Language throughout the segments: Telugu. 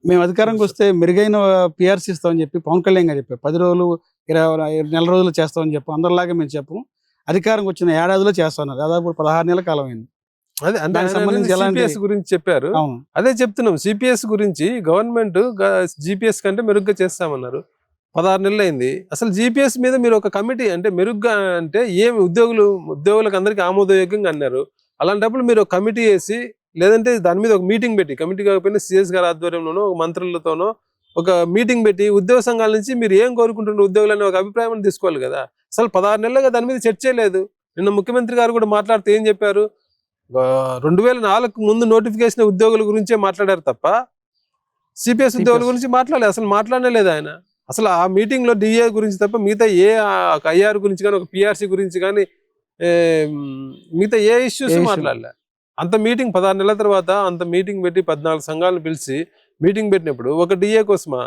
మేము అధికారంకి వస్తే మెరుగైన పిఆర్సీ ఇస్తామని చెప్పి పవన్ కళ్యాణ్ గారు చెప్పారు. 10 రోజులు, 20 నెల రోజులు చేస్తామని చెప్పి అందరిలాగా మేము చెప్పము. అధికారం వచ్చిన ఏడాదిలో చేస్తున్నారు. దాదాపు 16 నెలల కాలం అయింది. అదే అంటే దానికి సంబంధించి ఎలాంటి సిపిఎస్ గురించి చెప్పారు. అవును. అదే చెప్తున్నాం, సిపిఎస్ గురించి గవర్నమెంట్ జిపిఎస్ కంటే మెరుగ్గా చేస్తామన్నారు. 16 నెలలు అయింది. అసలు జిపిఎస్ మీద మీరు ఒక కమిటీ అంటే మెరుగ్గా అంటే ఏమి ఉద్యోగులకు అందరికీ ఆమోదయోగ్యంగా అన్నారు. అలాంటప్పుడు మీరు ఒక కమిటీ వేసి, లేదంటే దాని మీద ఒక మీటింగ్ పెట్టి, కమిటీ కాకపోయినా సిఎస్ గారి ఆధ్వర్యంలోనో ఒక మంత్రులతోనో ఒక మీటింగ్ పెట్టి ఉద్యోగ సంఘాల నుంచి మీరు ఏం కోరుకుంటున్నారు ఉద్యోగులని ఒక అభిప్రాయం తీసుకోవాలి కదా. అసలు 16 నెలలుగా దాని మీద చర్చే లేదు. నిన్న ముఖ్యమంత్రి గారు కూడా మాట్లాడుతూ ఏం చెప్పారు, 2004 ముందు నోటిఫికేషన్ ఉద్యోగుల గురించే మాట్లాడారు తప్ప సిపిఎస్ ఉద్యోగుల గురించి మాట్లాడలేదు. అసలు మాట్లాడనే లేదు ఆయన. అసలు ఆ మీటింగ్ లో డిఏ గురించి తప్ప మిగతా ఏ ఐఆర్ గురించి కానీ, ఒక పిఆర్సీ గురించి కానీ, మిగతా ఏ ఇష్యూస్ మాట్లాడలే. అంత మీటింగ్ 16 నెలల తర్వాత అంత మీటింగ్ పెట్టి 14 సంఘాలను పిలిచి మీటింగ్ పెట్టినప్పుడు ఒక డిఏ కోసమా,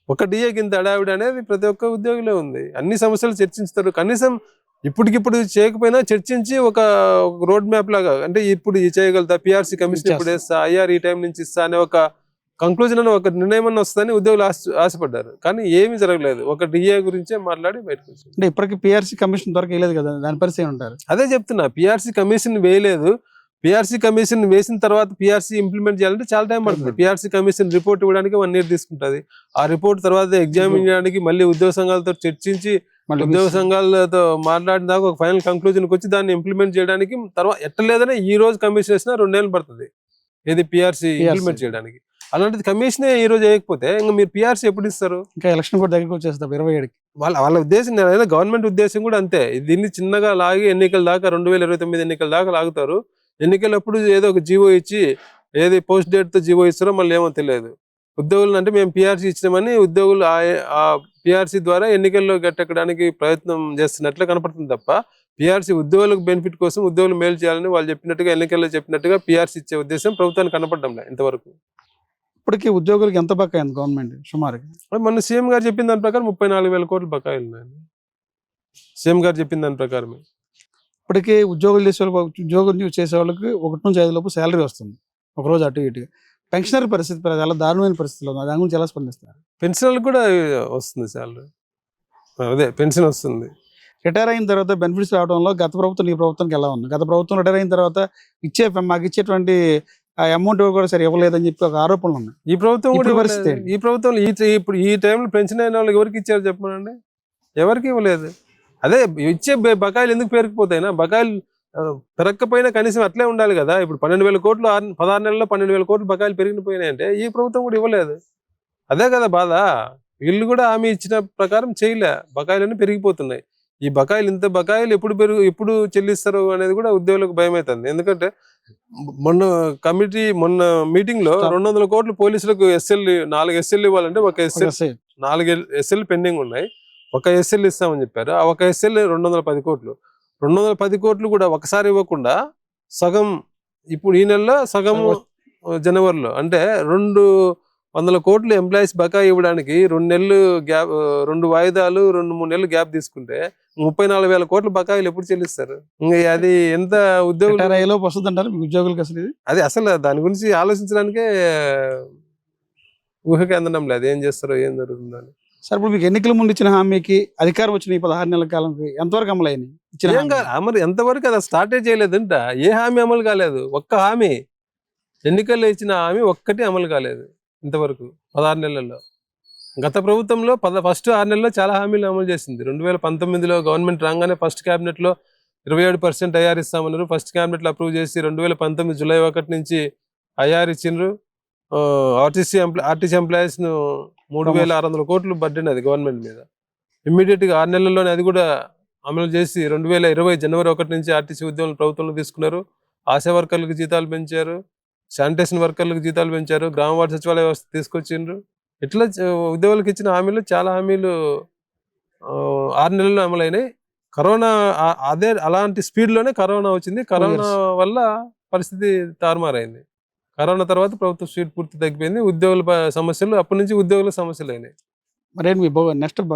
ఒక డిఏకి ఇంత అడావిడ అనేది ప్రతి ఒక్క ఉద్యోగిలో ఉంది. అన్ని సమస్యలు చర్చించుతారు. కనీసం ఇప్పటికిప్పుడు చేయకపోయినా చర్చించి ఒక రోడ్ మ్యాప్ లాగా, అంటే ఇప్పుడు చేయగలుగుతా, పిఆర్సీ కమిషన్ ఇప్పుడు వేస్తా, ఐఆర్ ఈ టైం నుంచి ఇస్తా అనే ఒక కంక్లూజన్ అని ఒక నిర్ణయం అన్న వస్తుందని ఉద్యోగులు ఆశపడ్డారు. కానీ ఏమీ జరగలేదు. ఒక డిఏ గురించే మాట్లాడి బయటకు వచ్చారు. అంటే ఇప్పటికీ పిఆర్సీ కమిషన్ దొరకలేదు కదా, దాని పరిస్థితి ఉంటారు. అదే చెప్తున్నా, పిఆర్సీ కమిషన్ వేయలేదు. పిఆర్సీ కమిషన్ వేసిన తర్వాత పిఆర్సీ ఇంప్లిమెంట్ చేయాలంటే చాలా టైం పడుతుంది. పిఆర్సీ కమిషన్ రిపోర్ట్ ఇవ్వడానికి 1 year తీసుకుంటుంది. ఆ రిపోర్ట్ తర్వాత ఎగ్జామిన్ చేయడానికి మళ్ళీ ఉద్యోగ సంఘాలతో చర్చించి, ఉద్యోగ సంఘాలతో మాట్లాడిన దాకా ఒక ఫైనల్ కంక్లూజన్కి వచ్చి దాన్ని ఇంప్లిమెంట్ చేయడానికి తర్వాత ఎట్టలేదనే ఈ రోజు కమిషన్ వేసినా 2 నెలలు పడుతుంది ఏది పిఆర్సీ ఇంప్లిమెంట్ చేయడానికి. అలాంటిది కమిషనే ఈ రోజు వేయకపోతే ఇంకా మీరు పిఆర్సీ ఎప్పుడు ఇస్తారు? ఇంకా ఎలక్షన్ కూడా దగ్గరికి వచ్చేస్తారు 27కి. వాళ్ళ ఉద్దేశం, గవర్నమెంట్ ఉద్దేశం కూడా అంతే. దీన్ని చిన్నగా లాగి ఎన్నికల దాకా 2029 ఎన్నికల దాకా లాగుతారు. ఎన్నికలప్పుడు ఏదో ఒక జీవో ఇచ్చి, ఏది పోస్ట్ డేట్ తో జీవో ఇస్తారో మళ్ళీ ఏమో తెలియదు. ఉద్యోగులు అంటే మేము పిఆర్సీ ఇచ్చినామని ఉద్యోగులు ఆ పిఆర్సీ ద్వారా ఎన్నికల్లో గట్టెక్కడానికి ప్రయత్నం చేస్తున్నట్లే కనపడుతుంది తప్ప, పిఆర్సీ ఉద్యోగులకు బెనిఫిట్ కోసం ఉద్యోగులు మేలు చేయాలని వాళ్ళు చెప్పినట్టుగా, ఎన్నికల్లో చెప్పినట్టుగా పిఆర్సీ ఇచ్చే ఉద్దేశం ప్రభుత్వానికి కనపడడం లేదు ఇంతవరకు. ఇప్పటికీ ఉద్యోగులకు ఎంత బకాయింది గవర్నమెంట్ సుమారుగా? మొన్న సీఎం గారు చెప్పిన దాని ప్రకారం 34,000 కోట్లు బకాయిలు ఉన్నాయండి. సీఎం గారు చెప్పిన దాని ప్రకారమే. ఇప్పటికీ ఉద్యోగం చేసే వాళ్ళకి 1 నుంచి 5 లోపు శాలరీ వస్తుంది, ఒకరోజు అటు ఇటుగా. పెన్షనర్ పరిస్థితి చాలా దారుణమైన పరిస్థితిలో ఉంది. దాని గురించి ఎలా స్పందిస్తారు? పెన్షన్లకు కూడా వస్తుంది శాలరీ, అదే పెన్షన్ వస్తుంది. రిటైర్ అయిన తర్వాత బెనిఫిట్స్ రావడంలో గత ప్రభుత్వం ఈ ప్రభుత్వానికి ఎలా ఉంది? గత ప్రభుత్వం రిటైర్ అయిన తర్వాత మాకు ఇచ్చేటువంటి అమౌంట్ కూడా సరే ఇవ్వలేదని చెప్పి ఒక ఆరోపణలు ఉన్నాయి. ఈ ప్రభుత్వం కూడా పరిస్థితి ఈ ప్రభుత్వం ఇప్పుడు ఈ టైంలో పెన్షన్ అయిన వాళ్ళకి ఎవరికి ఇచ్చారు చెప్పనండి? ఎవరికి ఇవ్వలేదు. అదే ఇచ్చే బకాయిలు ఎందుకు పెరిగిపోతాయినా? బకాయిలు పెరగకపోయినా కనీసం అట్లే ఉండాలి కదా. ఇప్పుడు 12,000 కోట్లు 16 నెలల్లో 12,000 కోట్లు బకాయిలు పెరిగిపోయినాయంటే ఈ ప్రభుత్వం కూడా ఇవ్వలేదు. అదే కదా బాధ. వీళ్ళు కూడా హామీ ఇచ్చిన ప్రకారం చేయలే, బకాయిలన్నీ పెరిగిపోతున్నాయి. ఈ బకాయిలు ఎప్పుడు చెల్లిస్తారు అనేది కూడా ఉద్యోగులకు భయం అవుతుంది. ఎందుకంటే మొన్న మీటింగ్ లో 200 కోట్లు పోలీసులకు ఎస్ఎల్ 4 ఎస్ఎల్ ఇవ్వాలంటే ఒక ఎస్ఎల్ 4 ఎస్ఎల్ పెండింగ్ ఉన్నాయి. ఒక ఎస్ఎల్ ఇస్తామని చెప్పారు. ఆ ఒక ఎస్ఎల్ 210 కోట్లు. 210 కోట్లు కూడా ఒకసారి ఇవ్వకుండా సగం ఇప్పుడు ఈ నెలలో, సగం జనవరిలో, అంటే 200 కోట్లు ఎంప్లాయీస్ బకాయి ఇవ్వడానికి 2 నెలలు గ్యాప్, 2 వాయిదాలు 2-3 నెలలు గ్యాప్ తీసుకుంటే 34,000 కోట్ల బకాయిలు ఎప్పుడు చెల్లిస్తారు? అది ఎంత ఉద్యోగులు వస్తుందంటారు ఉద్యోగులకు? అసలు దాని గురించి ఆలోచించడానికే ఊహకి అందడం లేదు. ఏం చేస్తారో, ఏం జరుగుతుందని. సార్, ఇప్పుడు మీకు ఎన్నికల ముందు ఇచ్చిన హామీకి అధికారం వచ్చిన ఈ 16 నెలల కాలంకి ఎంతవరకు అమలు అయింది? అమలు ఎంతవరకు అది స్టార్టే చేయలేదంట. ఏ హామీ అమలు కాలేదు. ఒక్క హామీ, ఎన్నికల్లో ఇచ్చిన హామీ ఒక్కటి అమలు కాలేదు ఇంతవరకు 16 నెలల్లో. గత ప్రభుత్వంలో ఫస్ట్ 6 నెలల్లో చాలా హామీలు అమలు చేసింది. 2019లో గవర్నమెంట్ రాగానే ఫస్ట్ క్యాబినెట్ లో 27% ఐఆర్ ఇస్తామన్నారు. ఫస్ట్ క్యాబినెట్ లో అప్రూవ్ చేసి 2019 జూలై 1 నుంచి ఐఆర్ ఇచ్చిండ్రు. ఆర్టీసీ ఎంప్లాయీస్ ను 3,600 కోట్లు బడ్డీని అది గవర్నమెంట్ మీద. ఇమ్మీడియట్ గా 6 నెలల్లోనే అది కూడా అమలు చేసి 2020 జనవరి 1 నుంచి ఆర్టీసీ ఉద్యోగులు ప్రభుత్వంలో తీసుకున్నారు. ఆశా వర్కర్లకు జీతాలు పెంచారు, శానిటేషన్ వర్కర్లకు జీతాలు పెంచారు, గ్రామ వార్డు సచివాలయ వ్యవస్థ తీసుకొచ్చిండ్రు. ఇట్లా ఉద్యోగులకు ఇచ్చిన హామీలు, చాలా హామీలు 6 నెలల్లో అమలైనాయి. కరోనా అలాంటి స్పీడ్ లోనే కరోనా వచ్చింది. కరోనా వల్ల పరిస్థితి తారుమారైంది. కరోనా తర్వాత ప్రభుత్వ స్పీడ్ పూర్తి తగ్గిపోయింది. ఉద్యోగుల సమస్యలు అప్పటి నుంచి ఉద్యోగుల సమస్యలు అయినాయి. మరి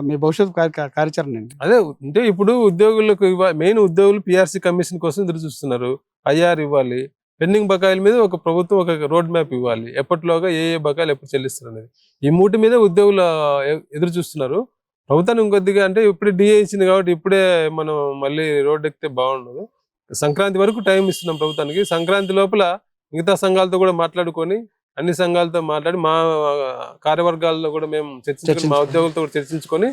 మీ భవిష్యత్ కార్యాచరణ ఏంటి? అదే అంటే ఇప్పుడు ఉద్యోగులకు మెయిన్ ఉద్యోగులు పిఆర్సీ కమిషన్ కోసం ఎదురు చూస్తున్నారు. ఐఆర్ ఇవ్వాలి, పెండింగ్ బకాయిల మీద ఒక ప్రభుత్వం ఒక రోడ్ మ్యాప్ ఇవ్వాలి, ఎప్పటిలోగా ఏ బకాయిలు ఎప్పుడు చెల్లిస్తారు అనేది. ఈ మూటి మీద ఉద్యోగులు ఎదురు చూస్తున్నారు. ప్రభుత్వాన్ని ఇంకొద్దిగా అంటే ఇప్పుడు డిఏ ఇచ్చింది కాబట్టి ఇప్పుడే మనం మళ్ళీ రోడ్ ఎక్కితే బాగుండదు. సంక్రాంతి వరకు టైం ఇస్తున్నాం ప్రభుత్వానికి. సంక్రాంతి లోపల మిగతా సంఘాలతో కూడా మాట్లాడుకొని, అన్ని సంఘాలతో మాట్లాడి, మా కార్యవర్గాల్లో కూడా మేము చర్చించుకొని, మా ఉద్యోగులతో కూడా చర్చించుకొని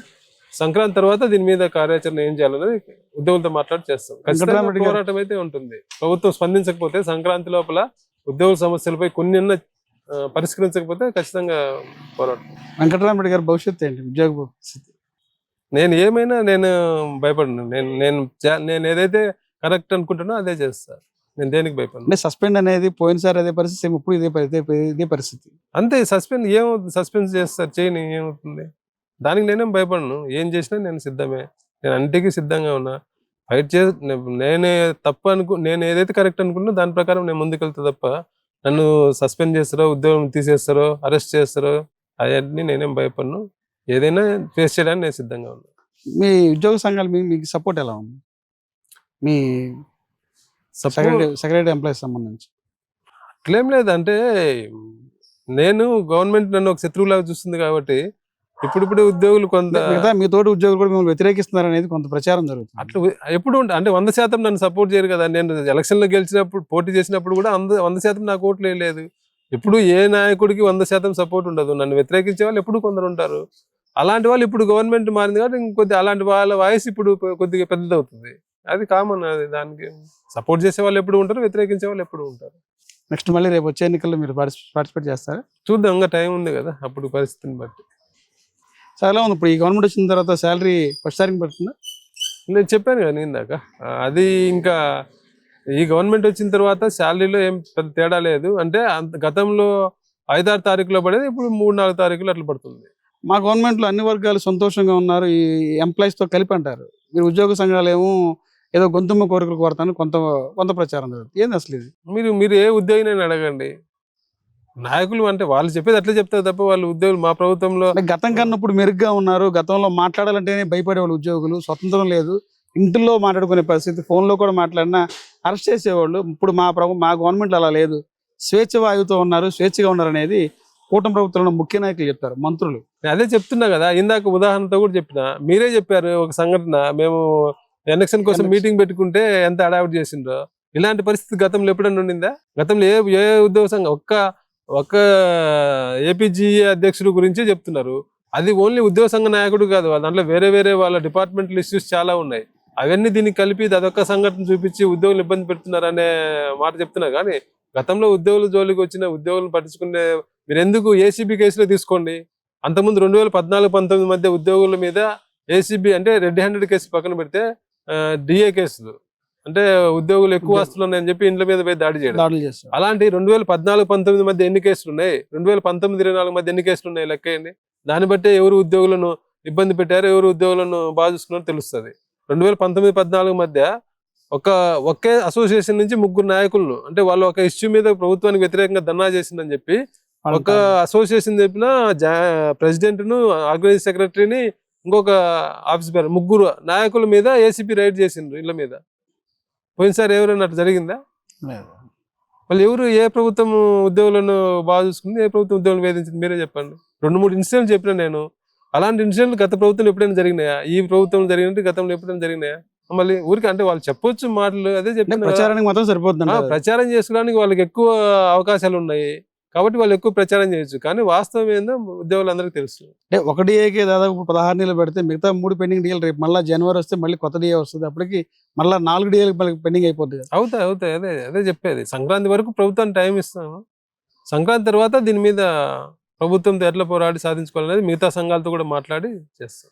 సంక్రాంతి తర్వాత దీని మీద కార్యాచరణ ఏం చేయాలనేది ఉద్యోగులతో మాట్లాడి చేస్తాం. ఖచ్చితంగా పోరాటం అయితే ఉంటుంది. ప్రభుత్వం స్పందించకపోతే సంక్రాంతి లోపల ఉద్యోగుల సమస్యలపై కొన్ని పరిష్కరించకపోతే ఖచ్చితంగా పోరాటం. వెంకటరామరెడ్డి గారి భవిష్యత్తు ఏంటి, ఉద్యోగ పరిస్థితి? నేను భయపడను. నేను ఏదైతే కరెక్ట్ అనుకుంటున్నా అదే చేస్తా. నేను దేనికి భయపడను. అంటే సస్పెండ్ అనేది పోయినసారి అదే పరిస్థితి, ఇప్పుడు ఇదే పరిస్థితి అంతే. ఏమవుతుంది, సస్పెండ్ చేస్తారు, చేయని ఏమవుతుంది, దానికి నేనేం భయపడను. ఏం చేసినా నేను సిద్ధమే. నేను అన్నిటికీ సిద్ధంగా ఉన్నా. ఫైట్ చే నేను ఏదైతే కరెక్ట్ అనుకున్నా దాని ప్రకారం నేను ముందుకెళ్తా తప్ప, నన్ను సస్పెండ్ చేస్తారో, ఉద్యోగం తీసేస్తారో, అరెస్ట్ చేస్తారో అవన్నీ నేనేం భయపడను. ఏదైనా ఫేస్ చేయడానికి నేను సిద్ధంగా ఉన్నా. మీ ఉద్యోగ సంఘాలు మీకు సపోర్ట్ ఎలా ఉంది? మీ సెక్రటరీ ఎంప్లాయీస్ సంబంధించి అట్లేం లేదు. అంటే నేను గవర్నమెంట్ నన్ను ఒక శత్రువులాగా చూస్తుంది కాబట్టి ఇప్పుడు ఉద్యోగులు కొంత మీ తోటి ఉద్యోగులు కూడా మిమ్మల్ని వ్యతిరేకిస్తున్నారు అనేది కొంత ప్రచారం జరుగుతుంది. అట్లా ఎప్పుడు అంటే 100% నన్ను సపోర్ట్ చేయరు కదా. నేను ఎలక్షన్లో గెలిచినప్పుడు, పోటీ చేసినప్పుడు కూడా 100% నాకు ఓట్లు వేయలేదు. ఎప్పుడు ఏ నాయకుడికి 100% సపోర్ట్ ఉండదు. నన్ను వ్యతిరేకించే వాళ్ళు ఎప్పుడు కొందరు ఉంటారు. అలాంటి వాళ్ళు ఇప్పుడు గవర్నమెంట్ మారింది కాబట్టి ఇంకొద్ది అలాంటి వాళ్ళ వాయిస్ ఇప్పుడు కొద్దిగా పెద్దదవుతుంది. అది కామన్. అది దానికి సపోర్ట్ చేసే వాళ్ళు ఎప్పుడు ఉంటారు, వ్యతిరేకించే వాళ్ళు ఎప్పుడు ఉంటారు. నెక్స్ట్ మళ్ళీ రేపు వచ్చే ఎన్నికల్లో మీరు పార్టిసిపేట్ చేస్తారా? చూద్దాం, ఇంకా టైం ఉంది కదా, అప్పుడు పరిస్థితిని బట్టి. చాలా ఉంది. ఇప్పుడు ఈ గవర్నమెంట్ వచ్చిన తర్వాత శాలరీ ఫస్ట్ తారీఖు పడుతుందా? నేను చెప్పాను కదా ఇందాక. అది ఇంకా ఈ గవర్నమెంట్ వచ్చిన తర్వాత శాలరీలో ఏం పెద్ద తేడా లేదు. అంటే గతంలో 5-6 తారీఖులో పడేది ఇప్పుడు 3-4 తారీఖులు అట్లా పడుతుంది. మా గవర్నమెంట్లో అన్ని వర్గాలు సంతోషంగా ఉన్నారు, ఈ ఎంప్లాయీస్తో కలిపి అంటారు. మీరు ఉద్యోగ సంఘాలు ఏమో ఏదో గొంతుమ్మ కోరికలు కోరతాను కొంత ప్రచారం జరుగుతుంది. ఏంది అసలు ఇది? మీరు ఏ ఉద్యోగినైనా అడగండి. నాయకులు అంటే వాళ్ళు చెప్పేది అట్లా చెప్తారు తప్ప వాళ్ళు ఉద్యోగులు మా ప్రభుత్వంలో గతం కన్నా ఇప్పుడు మెరుగ్గా ఉన్నారు. గతంలో మాట్లాడాలంటేనే భయపడేవాళ్ళు ఉద్యోగులు, స్వతంత్రం లేదు, ఇంటిలో మాట్లాడుకునే పరిస్థితి, ఫోన్లో కూడా మాట్లాడినా అరెస్ట్ చేసేవాళ్ళు. ఇప్పుడు మా గవర్నమెంట్లో అలా లేదు, స్వేచ్ఛ వాయువుతో ఉన్నారు, స్వేచ్ఛగా ఉన్నారు అనేది కూటమి ప్రభుత్వంలో ముఖ్య నాయకులు చెప్తారు, మంత్రులు. అదే చెప్తున్నా కదా, ఇందాక ఉదాహరణతో కూడా చెప్పిన. మీరే చెప్పారు ఒక సంఘటన, మేము ఎలక్షన్ కోసం మీటింగ్ పెట్టుకుంటే ఎంత అడావిడ్ చేసిండ్రో. ఇలాంటి పరిస్థితి గతంలో ఎప్పుడన్నా ఉండిందా? గతంలో ఏ ఉద్యోగ సంఘం ఒక్క ఏపీజీఏ అధ్యక్షుడు గురించి చెప్తున్నారు. అది ఓన్లీ ఉద్యోగ సంఘ నాయకుడు కాదు, దాంట్లో వేరే వాళ్ళ డిపార్ట్మెంటల్ ఇష్యూస్ చాలా ఉన్నాయి. అవన్నీ దీనికి కలిపి అదొక్క సంఘటన చూపించి ఉద్యోగులు ఇబ్బంది పెడుతున్నారు అనే మాట చెప్తున్నారు. కానీ గతంలో ఉద్యోగుల జోలికి వచ్చిన ఉద్యోగులను పట్టించుకునే మీరు ఎందుకు ఏసీబీ కేసులో తీసుకోండి. అంతకుముందు 2014-19 మధ్య ఉద్యోగుల మీద ఏసీబీ అంటే రెడ్ హ్యాండెడ్ కేసు పక్కన పెడితే డిఏ కేసులు, అంటే ఉద్యోగులు ఎక్కువ ఆస్తులు ఉన్నాయని చెప్పి ఇండ్ల మీద పోయి దాడి చేయడం. అలాంటి 2014-19 మధ్య ఎన్ని కేసులు ఉన్నాయి, 2019-24 మధ్య ఎన్ని కేసులు ఉన్నాయి లెక్కేయండి. దాన్ని బట్టే ఎవరు ఉద్యోగులను ఇబ్బంది పెట్టారు, ఎవరు ఉద్యోగులను బాగా చూసుకున్నారో తెలుస్తుంది. 2019-14 మధ్య ఒకే అసోసియేషన్ నుంచి 3 నాయకులను, అంటే వాళ్ళు ఒక ఇష్యూ మీద ప్రభుత్వానికి వ్యతిరేకంగా ధర్నా చేసిందని చెప్పి ఒక అసోసియేషన్ చెప్పిన ప్రెసిడెంట్ ను, ఆర్గనైజింగ్ సెక్రటరీని, ఇంకొక ఆఫీస్ బేరర్, 3 నాయకుల మీద ఏసీపీ రైడ్ చేసిండ్రు ఇళ్ళ మీద. పోయినసారి ఎవరైనా అట్లా జరిగిందా? వాళ్ళు ఏ ప్రభుత్వం ఉద్యోగులను బాగా చూసుకుంది, ఏ ప్రభుత్వం ఉద్యోగులు వేధించింది? మీరే చెప్పండి. 2-3 ఇన్సిడెంట్లు చెప్పిన నేను. అలాంటి ఇన్సిడెంట్లు గత ప్రభుత్వం ఎప్పుడైనా జరిగినాయా? ఈ ప్రభుత్వం జరిగినట్టు గతంలో ఎప్పుడైనా జరిగినాయా? మళ్ళీ ఊరికి అంటే వాళ్ళు చెప్పొచ్చు మాటలు, అదే చెప్తున్నా, ప్రచారానికి మాత్రం సరిపోతుంది. ప్రచారం చేసుకోవడానికి వాళ్ళకి ఎక్కువ అవకాశాలు ఉన్నాయి కాబట్టి వాళ్ళు ఎక్కువ ప్రచారం చేయొచ్చు. కానీ వాస్తవం ఏందో ఉద్యోగులందరికీ తెలుసు. అంటే ఒక డిఏకి దాదాపు 16 నెలలు పెడితే మిగతా 3 పెండింగ్ డిఏలు రేపు మళ్ళీ జనవరి వస్తే మళ్ళీ కొత్త డిఏ వస్తుంది. అప్పటికి మళ్ళీ 4 డిఏలు పెండింగ్ అయిపోతుంది. అవుతాయి. అదే చెప్పేది. సంక్రాంతి వరకు ప్రభుత్వానికి టైం ఇస్తాము. సంక్రాంతి తర్వాత దీని మీద ప్రభుత్వంతో ఎట్లా పోరాడి సాధించుకోవాలనేది మిగతా సంఘాలతో కూడా మాట్లాడి చేస్తాం.